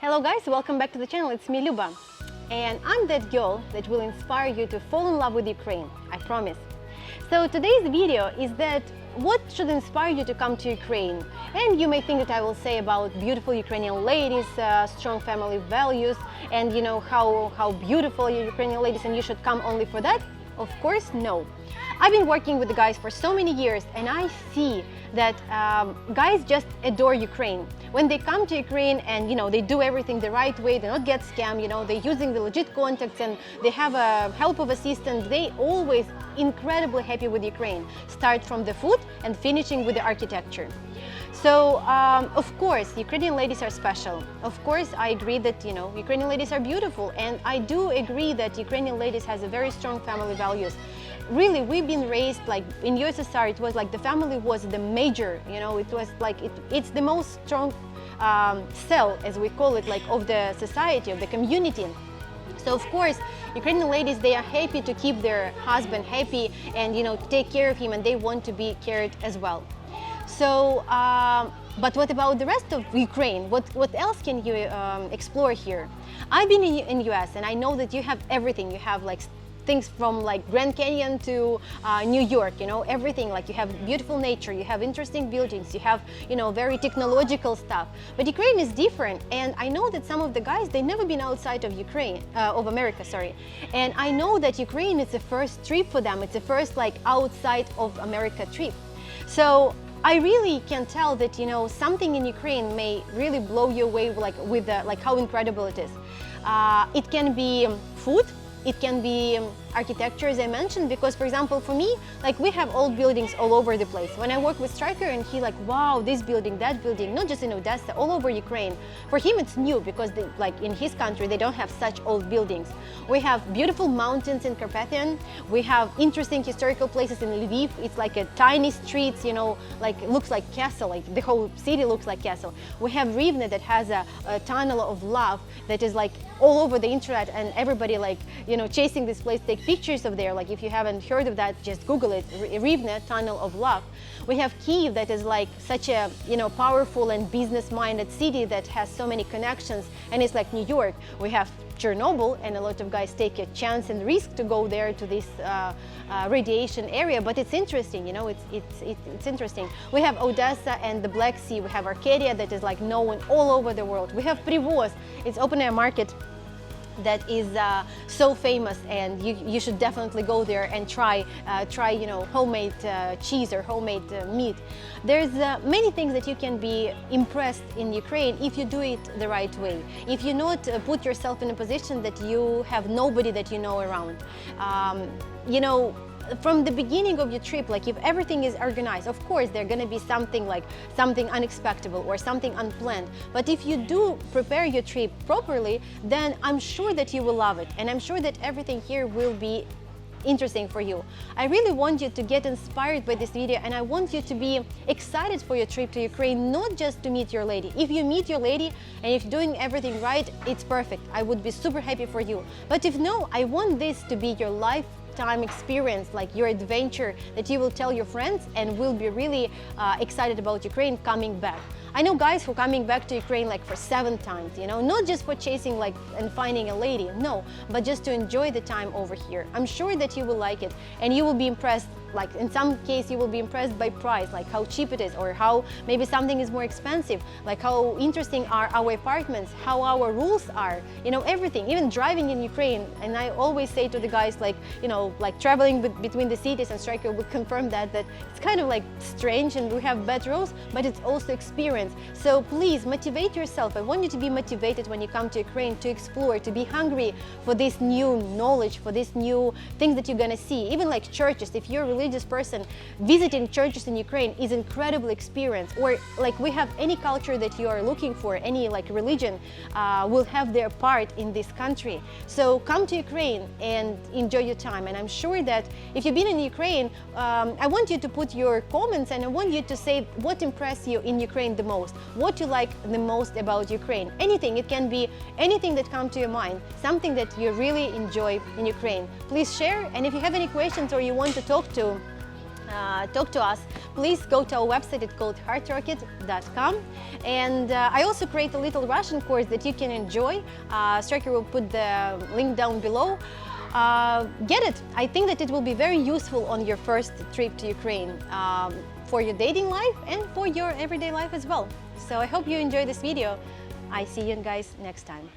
Hello guys, welcome back to the channel. It's me, Luba. And I'm that girl that will inspire you to fall in love with Ukraine, I promise. So today's video is that what should inspire you to come to Ukraine? And you may think that I will say about beautiful Ukrainian ladies, strong family values, and you know how beautiful are Ukrainian ladies and you should come only for that? Of course, no. I've been working with the guys for so many years and I see that guys just adore Ukraine. When they come to Ukraine and they do everything the right way, they don't get scammed, they're using the legit contacts and they have a help of assistance, they always incredibly happy with Ukraine. Start from the food and finishing with the architecture. So, of course, Ukrainian ladies are special. Of course, I agree that, Ukrainian ladies are beautiful. And I do agree that Ukrainian ladies has a very strong family values. Really, we've been raised like in USSR, it was like the family was the major, it was like, it's the most strong cell, as we call it, like of the society, of the community. So of course, Ukrainian ladies, they are happy to keep their husband happy and, take care of him and they want to be cared as well. So, but what about the rest of Ukraine? What else can you explore here? I've been in US and I know that you have everything. You have like things from like Grand Canyon to New York, everything. Like you have beautiful nature, you have interesting buildings, you have, very technological stuff. But Ukraine is different. And I know that some of the guys, they've never been outside of America, sorry. And I know that Ukraine is the first trip for them. It's the first like outside of America trip. So I really can tell that, something in Ukraine may really blow you away with how incredible it is. It can be food. It can be architecture, as I mentioned, because, for example, for me, like we have old buildings all over the place. When I work with Striker and he like, wow, this building, that building, not just in Odessa, all over Ukraine. For him, it's new because like in his country, they don't have such old buildings. We have beautiful mountains in Carpathian. We have interesting historical places in Lviv. It's like a tiny streets, like it looks like castle, like the whole city looks like castle. We have Rivne that has a tunnel of love that is like all over the internet and everybody like, chasing this place, take pictures of there. Like if you haven't heard of that, just Google it, Rivne, Tunnel of Love. We have Kyiv that is like such a, powerful and business-minded city that has so many connections and it's like New York. We have Chernobyl and a lot of guys take a chance and risk to go there to this radiation area, but it's interesting, it's interesting. We have Odessa and the Black Sea. We have Arcadia that is like known all over the world. We have Privoz, it's open air market that is so famous and you should definitely go there and try homemade cheese or homemade meat. There's many things that you can be impressed in Ukraine if you do it the right way. If you not put yourself in a position that you have nobody that you know around. From the beginning of your trip, like if everything is organized, of course there's going to be something unexpected or something unplanned. But if you do prepare your trip properly, then I'm sure that you will love it. And I'm sure that everything here will be interesting for you. I really want you to get inspired by this video and I want you to be excited for your trip to Ukraine, not just to meet your lady. If you meet your lady and if you're doing everything right, it's perfect. I would be super happy for you. But if no, I want this to be your lifetime experience, like your adventure that you will tell your friends and will be really excited about Ukraine coming back. I know guys who are coming back to Ukraine like for 7 times, not just for chasing like and finding a lady, no, but just to enjoy the time over here. I'm sure that you will like it and you will be impressed. Like in some case you will be impressed by price, like how cheap it is or how maybe something is more expensive, like how interesting are our apartments, how our rules are, everything, even driving in Ukraine. And I always say to the guys like, like traveling between the cities, and Striker will confirm that it's kind of like strange and we have bad rules, but it's also experience. So please motivate yourself. I want you to be motivated when you come to Ukraine to explore, to be hungry for this new knowledge, for this new things that you're gonna see. Even like churches, if you're religious person, visiting churches in Ukraine is incredible experience. Or like we have any culture that you are looking for, any like religion will have their part in this country. So come to Ukraine and enjoy your time. And I'm sure that if you've been in Ukraine, I want you to put your comments and I want you to say what impressed you in Ukraine the most, what you like the most about Ukraine. Anything, it can be anything that comes to your mind, something that you really enjoy in Ukraine. Please share, and if you have any questions or you want to talk to talk to us, please go to our website. It's called heartrocket.com. And I also create a little Russian course that you can enjoy. Striker will put the link down below. Get it. I think that it will be very useful on your first trip to Ukraine, for your dating life and for your everyday life as well. So I hope you enjoy this video. I see you guys next time.